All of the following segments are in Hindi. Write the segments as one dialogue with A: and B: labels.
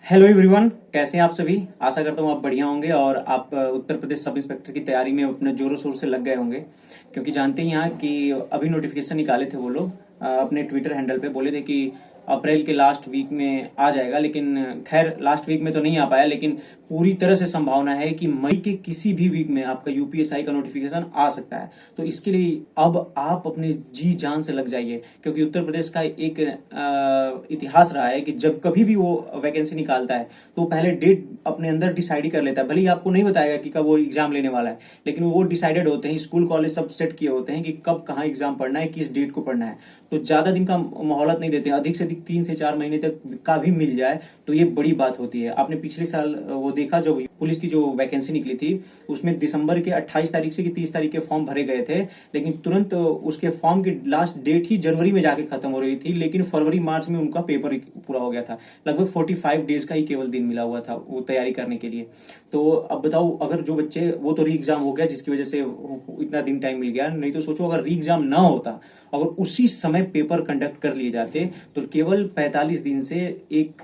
A: हेलो एवरीवन, कैसे हैं आप सभी। आशा करता हूँ आप बढ़िया होंगे और आप उत्तर प्रदेश सब इंस्पेक्टर की तैयारी में अपने जोरों शोर से लग गए होंगे। क्योंकि जानते ही हैं कि अभी नोटिफिकेशन निकाले थे वो लोग अपने ट्विटर हैंडल पे बोले थे कि अप्रैल के लास्ट वीक में आ जाएगा। लेकिन खैर लास्ट वीक में तो नहीं आ पाया, लेकिन पूरी तरह से संभावना है कि मई के किसी भी वीक में आपका यूपीएसआई का नोटिफिकेशन आ सकता है। तो इसके लिए अब आप अपने जी जान से लग जाइए, क्योंकि उत्तर प्रदेश का एक इतिहास रहा है कि जब कभी भी वो वैकेंसी निकालता है तो पहले डेट अपने अंदर डिसाइड ही कर लेता है। भले ही आपको नहीं बताएगा कि कब वो एग्जाम लेने वाला है, लेकिन वो डिसाइडेड होते हैं, स्कूल कॉलेज सब सेट किए होते हैं कि कब कहाँ एग्जाम पढ़ना है, किस डेट को पढ़ना है। तो ज्यादा दिन का मोहलत नहीं देते हैं, अधिक से अधिक 3 से 4 महीने तक का भी मिल जाए तो ये बड़ी बात होती है। आपने पिछले साल वो देखा, जो पुलिस की जो वैकेंसी निकली थी उसमें दिसंबर के 28 तारीख से कि 30 तारीख के फॉर्म भरे गए थे, लेकिन तुरंत उसके फॉर्म की लास्ट डेट ही जनवरी में जाके खत्म हो रही थी, लेकिन फरवरी मार्च में उनका पेपर पूरा हो गया था। लगभग 45 डेज का ही केवल दिन मिला हुआ था वो तैयारी करने के लिए। तो अब बताओ, अगर जो बच्चे, वो तो री एग्जाम हो गया जिसकी वजह से इतना दिन टाइम मिल गया, नहीं तो सोचो अगर री एग्जाम ना होता, अगर उसी समय पेपर कंडक्ट कर लिए जाते तो केवल 45 दिन से एक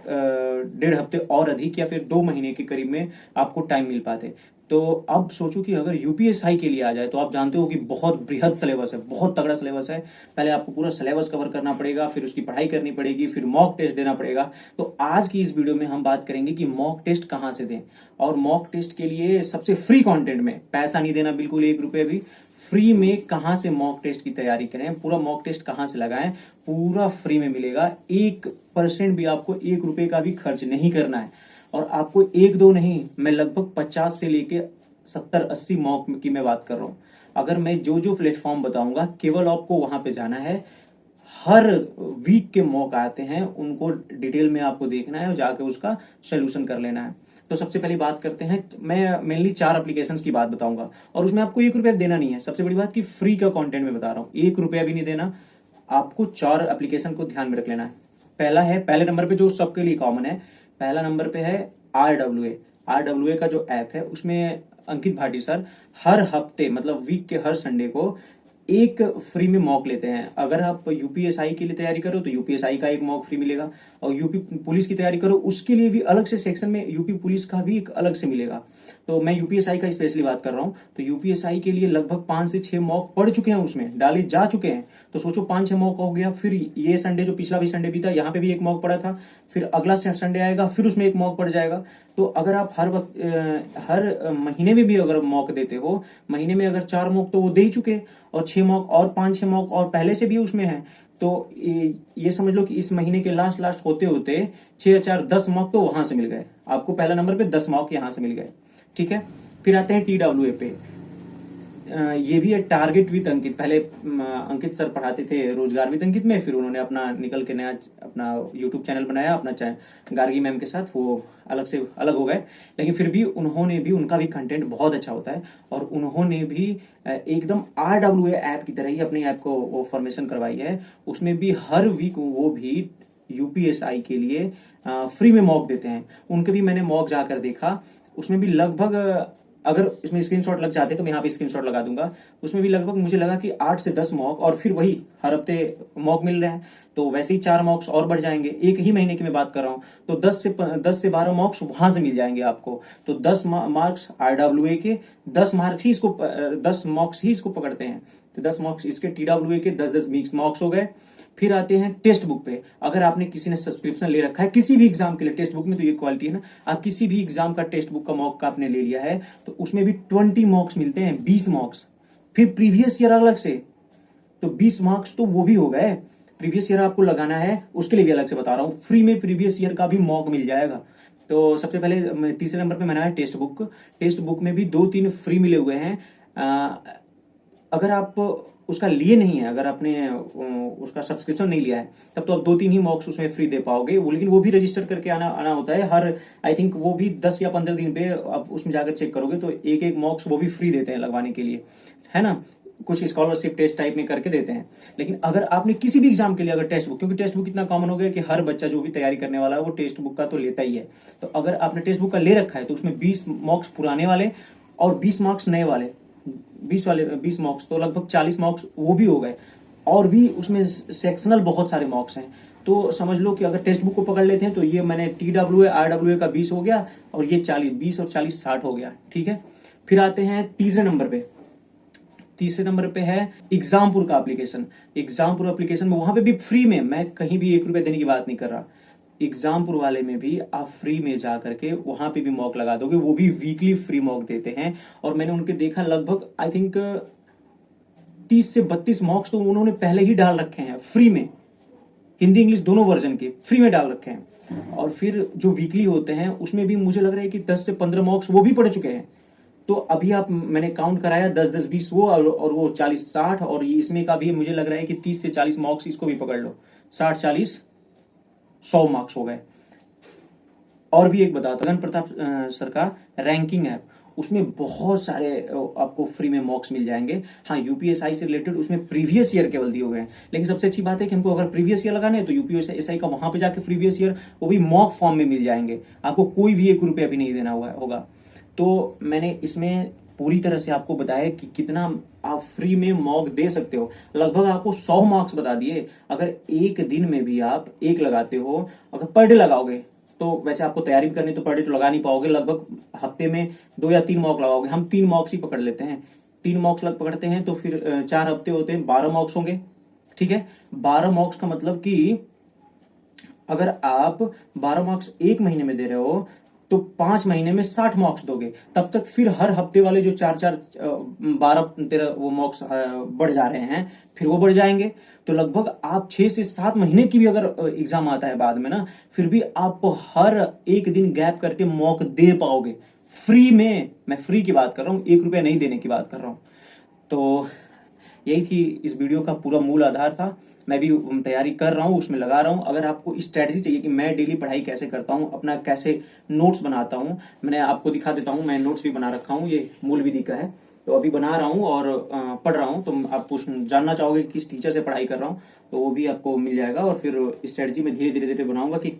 A: 1.5 हफ्ते और अधिक या फिर 2 महीने के करीब में आपको टाइम मिल पाते। तो अब सोचो कि अगर यूपीएसआई के लिए आ जाए तो आप जानते हो कि बहुत बृहद सिलेबस है, बहुत तगड़ा सिलेबस है। पहले आपको पूरा सिलेबस कवर करना पड़ेगा, फिर उसकी पढ़ाई करनी पड़ेगी, फिर मॉक टेस्ट देना पड़ेगा। तो आज की इस वीडियो में हम बात करेंगे कि मॉक टेस्ट कहाँ से दें, और मॉक टेस्ट के लिए सबसे फ्री कंटेंट में, पैसा नहीं देना बिल्कुल, 1 रुपये भी, फ्री में कहाँ से मॉक टेस्ट की तैयारी करें, पूरा मॉक टेस्ट कहाँ से लगाएं, पूरा फ्री में मिलेगा। 1% भी आपको 1 रुपये का भी खर्च नहीं करना है। और आपको एक दो नहीं, मैं लगभग 50 से लेके 70-80 मॉक की मैं बात कर रहा हूँ। अगर मैं जो जो प्लेटफॉर्म बताऊंगा केवल आपको वहां पे जाना है। हर वीक के मॉक आते हैं, उनको डिटेल में आपको देखना है और जाके उसका सोल्यूशन कर लेना है। तो सबसे पहले बात करते हैं, मैं मेनली 4 एप्लीकेशंस की बात बताऊंगा और उसमें आपको 1 रुपया देना नहीं है। सबसे बड़ी बात कि फ्री का कंटेंट में बता रहा हूँ, 1 रुपया भी नहीं देना। आपको 4 एप्लीकेशन को ध्यान में रख लेना है। पहला है, पहले नंबर पे जो सबके लिए कॉमन है, पहला नंबर पे है आरडब्ल्यूए। आरडब्ल्यूए का जो ऐप है उसमें अंकित भाटी सर हर हफ्ते, मतलब वीक के हर संडे को एक फ्री में मॉक लेते हैं। अगर आप यूपीएसआई के लिए तैयारी करो तो यूपीएसआई का एक मॉक फ्री मिलेगा, और यूपी पुलिस की तैयारी करो उसके लिए भी अलग से सेक्शन में यूपी पुलिस का भी एक अलग से मिलेगा। तो मैं यूपीएसआई का स्पेशली बात कर रहा हूँ। तो यूपीएसआई के लिए लगभग 5 से 6 मॉक पड़ चुके हैं, उसमें डाले जा चुके हैं। तो सोचो 5-6 मॉक हो गया, फिर ये संडे जो पिछला भी संडे बीता, यहाँ पे भी एक मॉक पड़ा था, फिर अगला संडे आएगा फिर उसमें एक मॉक पड़ जाएगा। तो अगर आप हर वक्त हर महीने में भी अगर मॉक देते हो, महीने में अगर 4 मॉक तो वो दे ही चुके, और 6 मॉक और 5-6 मॉक और पहले से भी उसमें है। तो ये समझ लो कि इस महीने के लास्ट लास्ट होते होते 6 4 10 मॉक तो वहां से मिल गए आपको। पहला नंबर पे 10 मॉक यहाँ से मिल गए। ठीक है, फिर आते हैं टीडब्ल्यूए पे। ये भी है टारगेट विद अंकित। पहले अंकित सर पढ़ाते थे रोजगार विद अंकित में, फिर उन्होंने अपना निकल के नया अपना यूट्यूब चैनल बनाया अपना, गार्गी मैम के साथ, वो अलग से अलग हो गए। लेकिन फिर भी उन्होंने भी, उनका भी कंटेंट बहुत अच्छा होता है, और उन्होंने भी एकदम आरडब्ल्यूए ऐप की तरह ही अपने ऐप को वो फॉर्मेशन करवाई है। उसमें भी हर वीक वो भी यूपीएसआई के लिए फ्री में मॉक देते हैं। उनके भी मैंने मॉक जाकर देखा, उसमें भी लगभग, अगर इसमें स्क्रीनशॉट लग जाते तो मैं यहाँ पे स्क्रीनशॉट लगा दूंगा, उसमें भी लगभग मुझे लगा कि 8 से 10 मॉक, और फिर वही हर हफ्ते मॉक मिल रहे हैं। तो वैसे ही 4 मॉक्स और बढ़ जाएंगे, एक ही महीने की मैं बात कर रहा हूँ। तो 10 से 12 मॉक्स वहां से मिल जाएंगे आपको। तो 10 मार्क्स आरडब्ल्यूए के, 10 मार्क्स ही इसको 10 मॉक्स ही इसको पकड़ते हैं। तो 10 मॉक्स इसके टीडब्ल्यूए के 10-10 मॉक्स हो गए। फिर आते हैं टेक्स्ट बुक पे। अगर आपने किसी ने सब्सक्रिप्शन ले रखा है किसी भी एग्जाम के लिए, टेक्स्ट बुक में तो ये क्वालिटी है ना, आप किसी भी एग्जाम का टेक्स्ट बुक का मॉक का आपने ले लिया है तो उसमें भी 20 मॉक्स मिलते हैं, 20 मॉक्स। फिर प्रीवियस ईयर अलग से, तो 20 मार्क्स तो वो भी हो गए। प्रीवियस ईयर आपको लगाना है उसके लिए भी अलग से बता रहा हूँ, फ्री में प्रीवियस ईयर का भी मॉक मिल जाएगा। तो सबसे पहले तीसरे नंबर पे मैंने है टेक्स्ट बुक। टेक्स्ट बुक में भी 2-3 फ्री मिले हुए हैं। अगर आप उसका लिए नहीं है, अगर आपने उसका सब्सक्रिप्शन नहीं लिया है, तब तो आप 2-3 ही मॉक्स उसमें फ्री दे पाओगे। वो लेकिन वो भी रजिस्टर करके आना आना होता है हर, आई थिंक वो भी 10 या 15 दिन पे आप उसमें जाकर चेक करोगे तो एक एक मॉक्स वो भी फ्री देते हैं लगवाने के लिए, है ना। कुछ स्कॉलरशिप टेस्ट टाइप में करके देते हैं। लेकिन अगर आपने किसी भी एग्जाम के लिए अगर टेक्स्ट बुक, क्योंकि टेक्स्ट बुक इतना कॉमन हो गया कि हर बच्चा जो भी तैयारी करने वाला है वो टेक्स्ट बुक का तो लेता ही है। तो अगर आपने टेक्स्ट बुक का ले रखा है तो उसमें 20 मॉक्स पुराने वाले और 20 मार्क्स नए वाले, 20 मॉक्स तो लगभग 40 मॉक्स वो भी हो गए। और भी उसमें सेक्शनल बहुत सारे मॉक्स हैं। तो समझ लो कि अगर टेक्स्ट बुक को पकड़ लेते हैं तो ये मैंने TWA RWA का 20 हो गया और ये 40, 20 और 40 60 हो गया। ठीक है, फिर आते हैं तीसरे नंबर पे। तीसरे नंबर पे है एग्जामपुर का एप्लीकेशन। एग्जामपुर एप्लीकेशन में वहां पे भी फ्री में, मैं कहीं भी 1 रुपया देने की बात नहीं कर रहा, एग्जामपुर वाले में भी आप फ्री में जा करके वहां पे भी मॉक लगा दोगे, वो भी वीकली फ्री मॉक देते हैं। और मैंने उनके देखा लगभग आई थिंक 30 से 32 मॉक्स तो उन्होंने पहले ही डाल रखे हैं फ्री में, हिंदी इंग्लिश दोनों वर्जन के फ्री में डाल रखे हैं। और फिर जो वीकली होते हैं उसमें भी मुझे लग रहा है कि 10 से 15 मॉक्स वो भी पढ़ चुके हैं। तो अभी आप, मैंने काउंट कराया 10-10 20 वो और वो 40 60, और ये इसमें का भी मुझे लग रहा है कि 30 से 40 मॉक्स इसको भी पकड़ लो, 60 40 100 मार्क्स हो गए। और भी एक बताता हूं, प्रताप सर का रैंकिंग ऐप, उसमें बहुत सारे आपको फ्री में मॉक्स मिल जाएंगे। हाँ, यूपीएसआई से रिलेटेड उसमें प्रीवियस ईयर केवल दिए हुए हैं, लेकिन सबसे अच्छी बात है कि हमको अगर प्रीवियस ईयर लगाना है तो यूपीएसआई का वहां पे जाके प्रीवियस ईयर वो भी मॉक फॉर्म में मिल जाएंगे, आपको कोई भी 1 रुपया भी नहीं देना होगा। तो मैंने इसमें पूरी तरह से आपको बताया कि कितना आप फ्री में मॉक दे सकते हो। लगभग आपको 100 मार्क्स बता दिए। अगर एक दिन में भी आप एक लगाते हो, अगर पर डे लगाओगे तो वैसे आपको तैयारी भी करनी, तो पर डे तो लगा नहीं पाओगे, लगभग हफ्ते में 2 या 3 मॉक लगाओगे। हम 3 मॉक्स ही पकड़ लेते हैं, 3 मॉक्स पकड़ते हैं तो फिर 4 हफ्ते होते हैं, 12 मॉक्स होंगे। ठीक है, 12 मॉक्स का मतलब कि अगर आप 12 मार्क्स एक महीने में दे रहे हो तो 5 महीने में 60 मार्क्स दोगे। तब तक फिर हर हफ्ते वाले जो 4-4 12-13 वो मार्क्स बढ़ जा रहे हैं, फिर वो बढ़ जाएंगे। तो लगभग आप 6 से 7 महीने की भी अगर एग्जाम आता है बाद में ना, फिर भी आपको हर एक दिन गैप करके मॉक दे पाओगे फ्री में। मैं फ्री की बात कर रहा हूँ, 1 रुपया नहीं देने की बात कर रहा हूँ। तो यही थी इस वीडियो का पूरा मूल आधार था। मैं भी तैयारी कर रहा हूँ, उसमें लगा रहा हूँ। अगर आपको स्ट्रेटजी चाहिए कि मैं डेली पढ़ाई कैसे करता हूँ, अपना कैसे नोट्स बनाता हूँ, मैंने आपको दिखा देता हूँ। मैं नोट्स भी बना रखा हूँ, ये मूल विधि का है, तो अभी बना रहा हूँ और पढ़ रहा हूँ। तो आप जानना चाहोगे किस टीचर से पढ़ाई कर रहा हूँ, तो वो भी आपको मिल जाएगा। और फिर स्ट्रेटजी में धीरे धीरे धीरे बनाऊंगा कि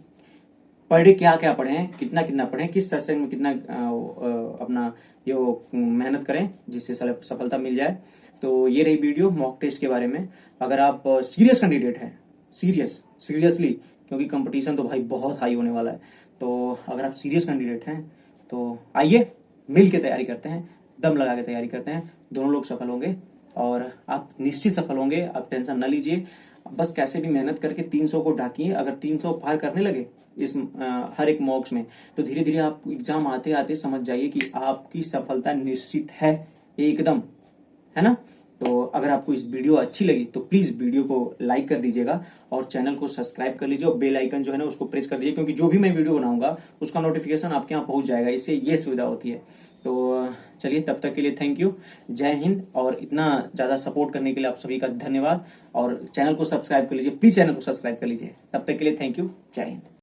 A: पर डे क्या क्या पढ़ें, कितना कितना पढ़ें, किस सत्संग में कितना अपना यो मेहनत करें जिससे सफलता मिल जाए। तो ये रही वीडियो मॉक टेस्ट के बारे में। अगर आप सीरियस कैंडिडेट हैं, सीरियसली, क्योंकि कंपटीशन तो भाई बहुत हाई होने वाला है, तो अगर आप सीरियस कैंडिडेट हैं तो आइए मिल के तैयारी करते हैं, दम लगा के तैयारी करते हैं, दोनों लोग सफल होंगे और आप निश्चित सफल होंगे। आप टेंशन न लीजिए, बस कैसे भी मेहनत करके 300 को ढाकिए। अगर 300 पार करने लगे इस हर एक मॉक्स में, तो धीरे धीरे आप एग्जाम आते आते समझ जाइए कि आपकी सफलता निश्चित है एकदम, है ना। तो अगर आपको इस वीडियो अच्छी लगी तो प्लीज वीडियो को लाइक कर दीजिएगा और चैनल को सब्सक्राइब कर लीजिए और बेल आइकन जो है ना उसको प्रेस कर दीजिए, क्योंकि जो भी मैं वीडियो बनाऊंगा उसका नोटिफिकेशन आपके यहाँ पहुंच जाएगा। इससे ये सुविधा होती है। तो चलिए, तब तक के लिए थैंक यू, जय हिंद। और इतना ज़्यादा सपोर्ट करने के लिए आप सभी का धन्यवाद। और चैनल को सब्सक्राइब कर लीजिए, प्लीज़ चैनल को सब्सक्राइब कर लीजिए। तब तक के लिए थैंक यू, जय हिंद।